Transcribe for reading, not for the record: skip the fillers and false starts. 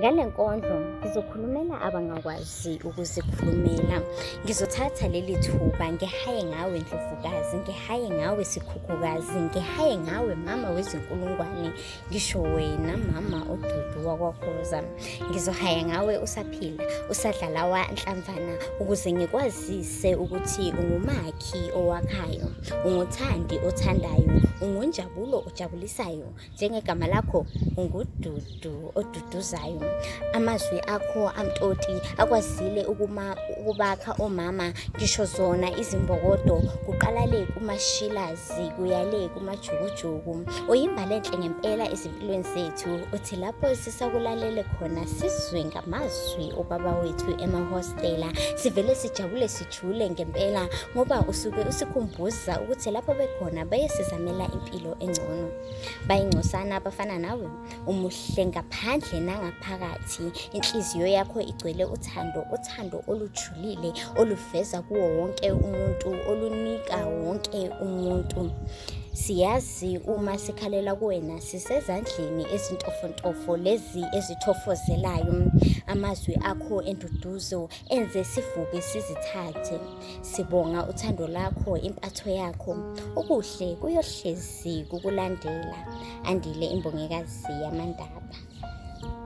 Ngale nkondlo ngizokhulumela abangakwazi ukuzikhulumela. Ngizothatha leli thuba ngihaye ngawe Ndlovukazi, ngihaye ngawe Sikhukhukazi, ngihaye ngawe mama wezinkulungwane, ngisho wena mama uDudu wakwaKhoza. Ngizohaya ngawe usaphila, usadlala waNhlamvana, ukuze ngikwazise ukuthi ungumakhi owakhayo, unguthandi othandayo, ungunjabulo ojabulisayo. Njengegama lakho unguDudu oduduzayo. Amazwi akho amtoti akwazile ukubakha omama, ngisho zona izimbokodo, kuqala le kumashilazi kuya le kumajukujuku. Uyimbali enhle ngempela ezimpilweni zethu, uthi lapho sisakulalele khona sizwe ngamazwi obaba wethu emahostela, sivele sijabule sijule ngempela, ngoba usuke usikhumbuza ukuthi lapho bekhona bayesizamela impilo engcono. Bayingcosana abafana nawe, umuhle ngaphandle nangaphakathi, inhliziyo yakho igcwele uthando olujulile, oluveza kuwo wonke umuntu, olunika wonke umuntu. Siyazi uma sikhalela kuwena sisezandleni ezintofontofo, lezi ezithofozelayo. Amazwi akho enduduzo enze sivuke sizithathe. Sibonga uthando lakho, impatho yakho, okuhle kuyohlezi kukulandela. Andile imbongikazi yamaNdaba.